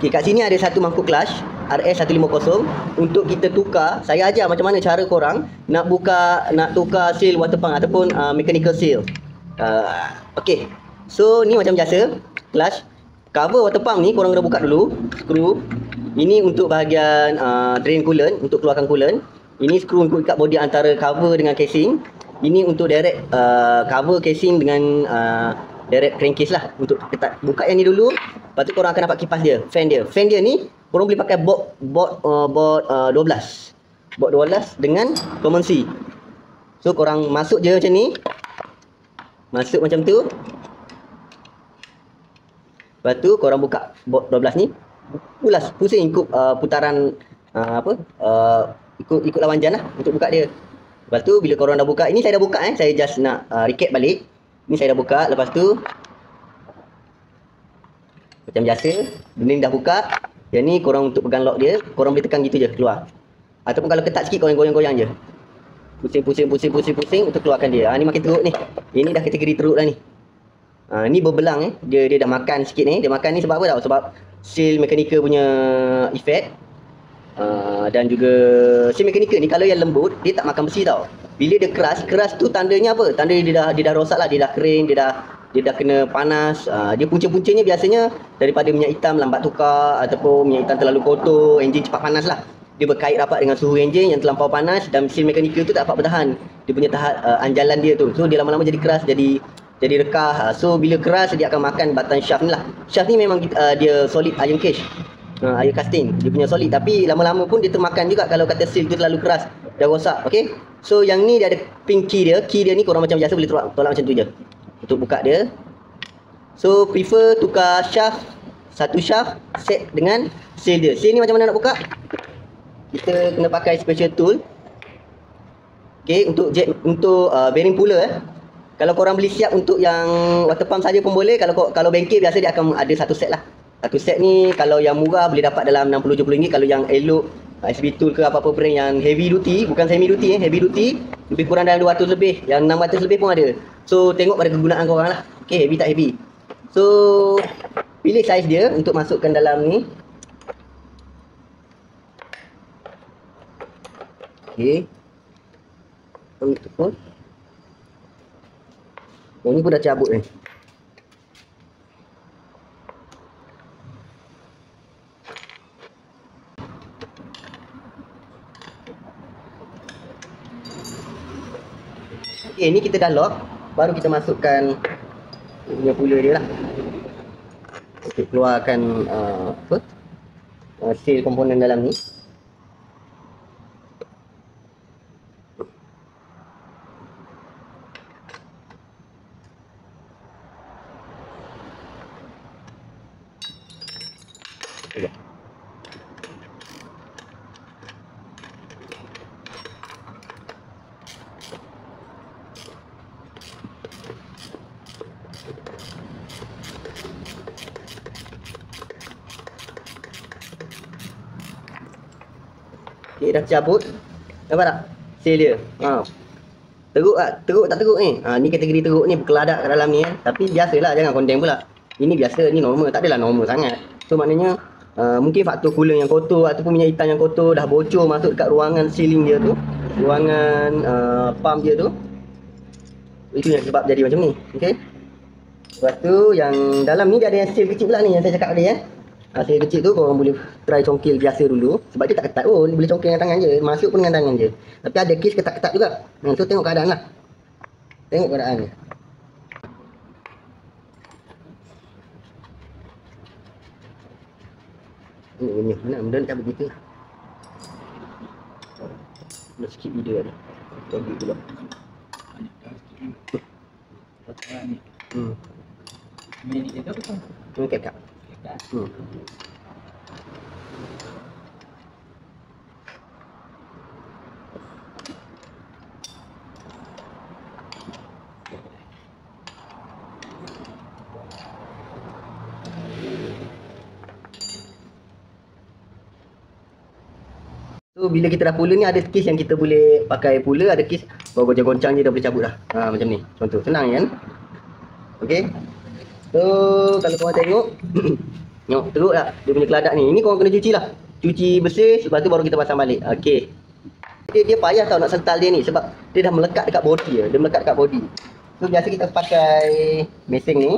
Okay, kat sini ada satu mangkuk clutch RS150 untuk kita tukar. Saya ajar macam mana cara korang nak tukar seal water pump ataupun mechanical seal. Okay, so ni macam biasa clutch. Cover water pump ni korang kena buka dulu, skru. Ini untuk bahagian drain coolant, untuk keluarkan coolant. Ini skru untuk ikat body antara cover dengan casing. Ini untuk direct cover casing dengan direct crankcase lah, untuk ketat. Buka yang ni dulu. Lepas tu korang akan dapat kipas dia, fan dia. Fan dia ni korang boleh pakai board 12 dengan common C. So korang masuk je macam ni. Masuk macam tu. Lepas tu korang buka board 12 ni. Pusing ikut putaran ikut lawan jan lah untuk buka dia. Lepas tu bila korang dah buka, ini saya dah buka saya just nak recap balik. Ni saya dah buka. Lepas tu macam biasa, benda ni dah buka. Yang ni korang untuk pegang lock dia, korang boleh tekan gitu je keluar. Ataupun kalau ketat sikit korang goyang-goyang je. Pusing untuk keluarkan dia. Ni makin teruk ni. Ini dah kategori teruk dah ni. Ni berbelang dia dah makan sikit ni. Dia makan ni sebab apa tau? Sebab seal mechanical punya effect. Dan juga seal mechanical ni kalau yang lembut dia tak makan besi tau. Bila dia keras tu tandanya apa? Tandanya dia dah rosak lah, dia dah kering, dia dah kena panas. Dia punca-puncanya biasanya daripada minyak hitam lambat tukar, ataupun minyak hitam terlalu kotor, enjin cepat panas lah. Dia berkait rapat dengan suhu enjin yang terlampau panas, dan seal mechanical tu tak dapat bertahan dia punya tahap anjalan dia tu. So dia lama-lama jadi keras, jadi rekah. So bila keras dia akan makan batang shaft ni lah. Shaft ni memang dia solid iron cage, iron casting, dia punya solid. Tapi lama-lama pun dia termakan juga kalau kata seal tu terlalu keras, dah rosak. Okay, so yang ni dia ada pin key dia. Key dia ni korang macam biasa boleh tolak macam tu je untuk buka dia. So prefer tukar shaft, satu shaft set dengan seal dia. Seal ni macam mana nak buka? Kita kena pakai special tool. Okay, untuk bearing puller kalau korang beli siap untuk yang water pump saja pun boleh. Kalau bengkel biasa dia akan ada satu set lah. Satu set ni kalau yang murah boleh dapat dalam RM60-70. Kalau yang elok SB Tool ke apa-apa brand yang heavy duty, bukan semi duty heavy duty, lebih kurang dalam 200 lebih, yang 600 lebih pun ada. So tengok pada kegunaan korang lah. Okay, heavy tak heavy. So pilih saiz dia untuk masukkan dalam ni. Okay, ni pun dah cabut ni. Okay, ni kita dah lock. Baru kita masukkan punya puller dia lah. Okay, keluarkan seal komponen dalam ni. Okay, dah cabut. Nampak tak? Seal dia. Teruk tak? Teruk tak teruk ni? Ni kategori teruk ni, berkeladak kat dalam ni Tapi biasalah, jangan condemn pula. Ini biasa, ni normal. Tak adalah normal sangat. So maknanya mungkin faktor coolant yang kotor ataupun minyak hitam yang kotor dah bocor masuk dekat ruangan sealing dia tu, ruangan pump dia tu. Itu yang sebab jadi macam ni. Okay. Lepas tu yang dalam ni dia ada yang seal kecil pula ni yang saya cakap tadi seal kecil tu korang boleh try congkil biasa dulu. Sebab dia tak ketat pun, boleh congkil dengan tangan je. Masuk pun dengan tangan je. Tapi ada case ketat-ketat juga. So tengok keadaan lah. Tengok keadaan ni. Ini benda ni tak begitu. Nak skip video ni. Tengok dulu. Ini itu betul. Ini kekak. So bila kita dah puller ni ada case yang kita boleh pakai puller, ada case baru goncang je dah boleh cabut dah. Macam ni. Contoh senang kan? Okey. So kalau korang tengok Tengok teruk tak dia punya keladak ni. Ini korang kena cuci lah. Cuci bersih, lepas tu baru kita pasang balik. Okey. Dia payah tau nak sental dia ni sebab dia dah melekat dekat body dia. Dia melekat dekat body. So biasa kita pakai mesin ni.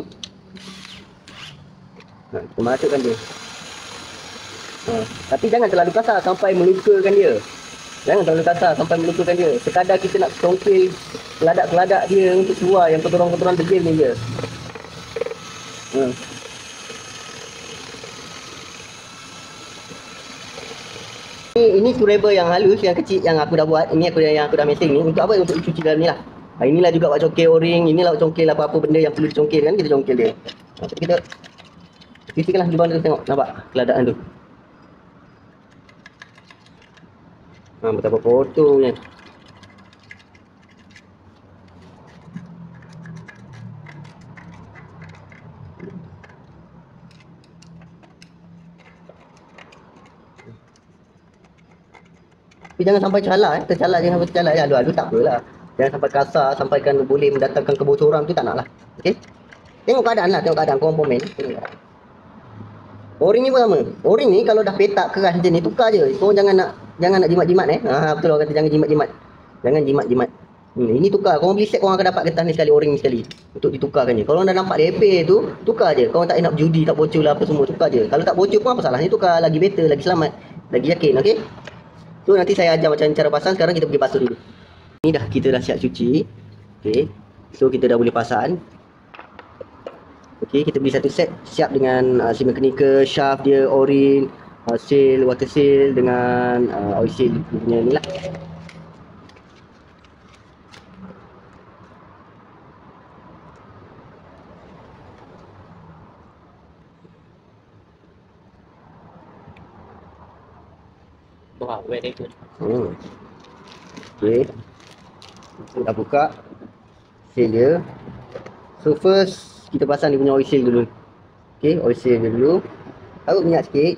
Kita masukkan dia. Tapi jangan terlalu kasar sampai melukakan dia. Jangan terlalu kasar sampai melukakan dia. Sekadar kita nak congkil keladak-keladak dia untuk keluar yang kotoran-kotoran degil ni je. Ini scrubber yang halus, yang kecil yang aku dah buat. Ini yang aku dah mesin ni. Untuk apa? Untuk cuci dalam ni lah. Inilah juga buat congkil o-ring. Inilah buat congkil apa-apa benda yang perlu dicongkil kan. Kita congkil dia. Kita cucikanlah lubang tu, tengok. Nampak keladaan tu. Betapa kotornya. Tapi jangan sampai calak tercalak, jangan sampai tercalak. Alu-alu tak apalah. Jangan sampai kasar, sampaikan boleh mendatangkan kebocoran tu tak nak lah. Okey. Tengok keadaan lah, tengok keadaan korang komen. O-ring ni pun sama. O-ring ni kalau dah petak keras macam ni, tukar je. Korang jangan nak jimat-jimat betul orang kata jangan jimat-jimat. Jangan jimat-jimat. Ini tukar. Korang beli set korang akan dapat getah ni sekali, o-ring ni sekali. Untuk ditukarkan je. Kalau dah nampak repair tu, tukar je. Korang tak nak berjudi, tak bocor lah apa semua, tukar je. Kalau tak bocor pun apa salahnya tukar. Lagi better, lagi selamat, lagi yakin, okey? So nanti saya ajar macam cara pasang. Sekarang kita pergi basuh dulu. Ni kita dah siap cuci. Okey. So kita dah boleh pasang. Okey, kita beli satu set siap dengan seal mechanical, shaft dia, o-ring, seal, water seal dengan oil seal punya ni lah. Wow, very good. Okey. Dah buka seal dia. So first kita pasang dia punya oil seal dulu. Okey, oil seal dia dulu. Taruh minyak sikit.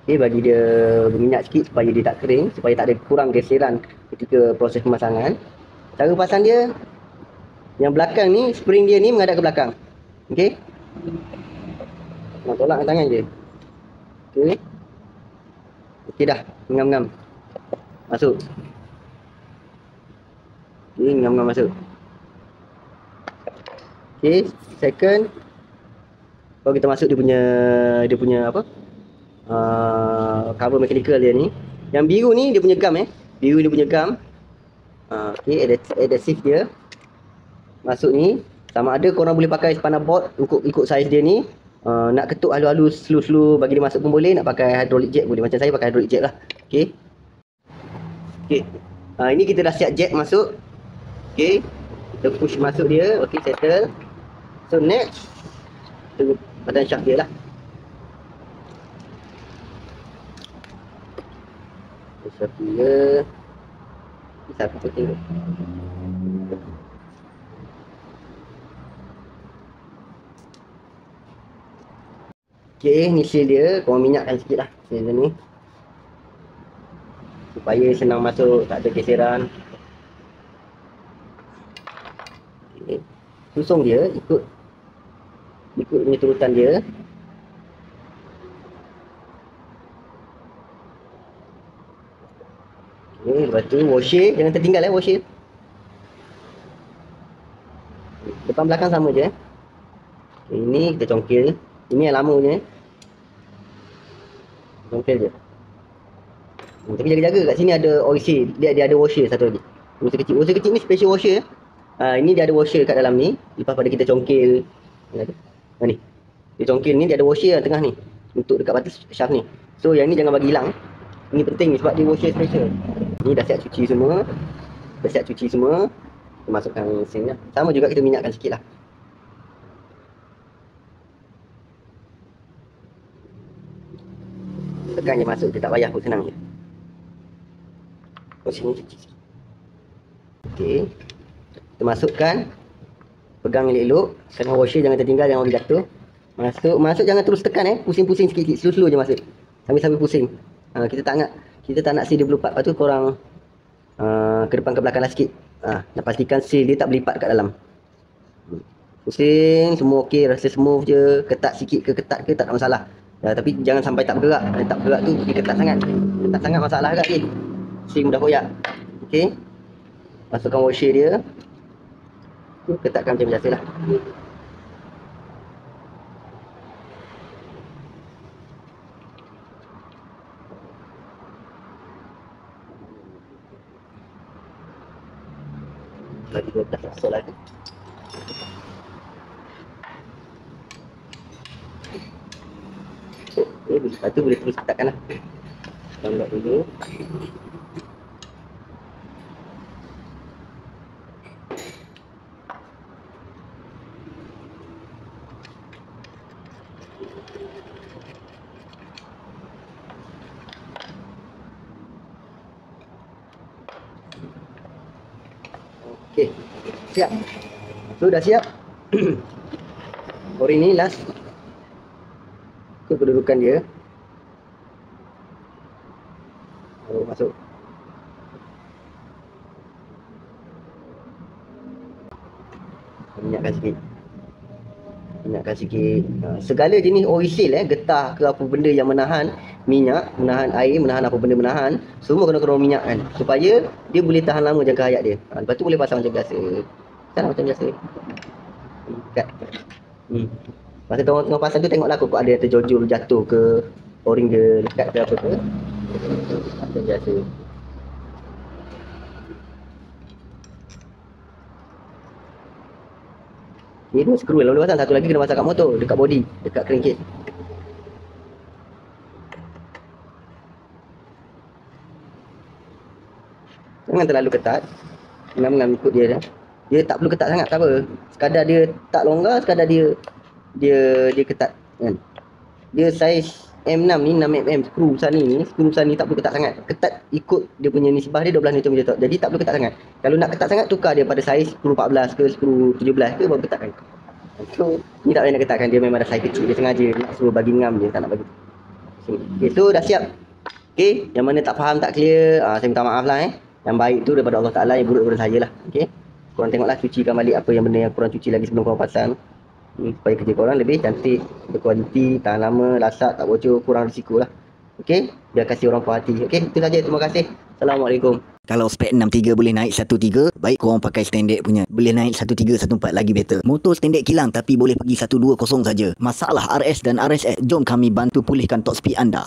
Okey, bagi dia berminyak sikit supaya dia tak kering, supaya tak ada kurang geseran ketika proses pemasangan. Cara pasang dia, yang belakang ni, spring dia ni menghadap ke belakang. Okey. Nak tolak dengan tangan je. Okey. Okey dah, ngam-ngam. Masuk. Okey, ngam-ngam masuk. Okey, second. Kalau kita masuk dia punya apa? Cover mechanical dia ni. Yang biru ni dia punya gum Biru dia punya gum. Okey, adhesive dia. Masuk ni. Sama ada korang boleh pakai spanner board ikut saiz dia ni. Nak ketuk halus-halus slow-slow bagi dia masuk pun boleh. Nak pakai hydraulic jack boleh. Macam saya pakai hydraulic jack lah. Okey. Okey. Ini kita dah siap jack masuk. Okey. Kita push masuk dia. Okey, settle. So next, tunggu badan shaft dia lah. Shaft dia. Bisa aku tengok. Okey, ni seal dia. Korang minyakkan sikit lah seal dia ni, supaya senang masuk, tak ada geseran. Okay. Susung dia ikut punya turutan dia. Okay, lepas tu washer, jangan tertinggal washer. Depan belakang sama je. Okay, ini kita congkil. Ini yang lama punya. Congkil je. Tapi jaga-jaga, kat sini ada oil seal. Dia ada washer satu lagi. Washer kecil. Washer kecil ni special washer. Ini dia ada washer kat dalam ni. Lepas pada kita congkil. Ni. Dia congkil ni, dia ada washer yang tengah ni. Untuk dekat batas shaft ni. So yang ni jangan bagi hilang. Ini penting ni sebab dia washer special. Ni dah siap cuci semua. Kita masukkan mesin lah. Sama juga kita minyakkan sikit lah. Tekan je masuk, dia tak payah pun, senang je. Sini cuci sikit. Okey. Kita masukkan. Pegang elok-elok. Kena washer, jangan tertinggal, jangan bagi jatuh. Masuk jangan terus tekan pusing-pusing sikit-sikit. Slow-slow je masuk. Sambil-sambil pusing. Kita tak nak seal dia berlipat. Lepas tu korang ke depan ke belakang lah sikit. Nak pastikan seal dia tak berlipat kat dalam. Pusing, semua okey, rasa smooth je. Ketat sikit ke ketat ke tak ada masalah. Tapi jangan sampai tak bergerak. Kalau tak bergerak tu dia ketat sangat. Ketat sangat masalah agak ni. Pusing mudah koyak. Okey. Masukkan washer dia. Ketatkan macam biasalah. Lagi 12 masuk lagi. Lepas tu boleh terus ketatkan lah. Download dulu. Okey, siap. Sudah siap. Ori ni last. Itu kedudukan dia. Baru masuk. Minyakkan sikit. Minyakkan sikit. Segala jenis oil seal getah ke apa benda yang menahan minyak, menahan air, menahan apa benda menahan, semua kena minyakkan supaya dia boleh tahan lama jangka hayat dia. Lepas tu boleh pasang macam biasa. Kan macam biasa. Kat. Masa tengah pasang tu tengoklah kok ada terjojol jatuh ke, o-ring dia lekat ke apa ke. Macam biasa. Ni dua skru yang boleh pasang, satu lagi kena pasang kat motor, dekat body, dekat crankcase. Jangan terlalu ketat. Ngam-ngam ikut dia dah. Dia tak perlu ketat sangat, tak apa. Sekadar dia tak longgar, sekadar dia ketat kan. Dia saiz M6 ni, 6mm skru besar ni tak perlu ketat sangat. Ketat ikut dia punya nisbah dia 12 Nm. Jadi tak perlu ketat sangat. Kalau nak ketat sangat, tukar dia pada saiz skru 14 ke skru 17 ke baru ketatkan. So ni tak payah nak ketatkan, dia memang dah saiz kecil, dia sengaja nak suruh bagi ngam je, tak nak bagi. Okay, so dah siap. Okay, yang mana tak faham, tak clear, saya minta maaf lah Yang baik tu daripada Allah Ta'ala, yang buruk daripada saya lah. Okay, korang tengoklah, cucikan balik apa yang benda yang korang cuci lagi sebelum korang pasang. Supaya kerja korang lebih cantik, berkualiti, tahan lama, lasak, tak bocor, kurang risiko lah. Okay, biar kasih orang puas hati. Okay, itu saja, terima kasih. Assalamualaikum. Kalau spek 63 boleh naik 13, baik korang pakai standard punya. Boleh naik 13, 14 lagi better. Motor standard kilang tapi boleh pergi 120 saja. Masalah RS dan RSX, jom kami bantu pulihkan top speed anda.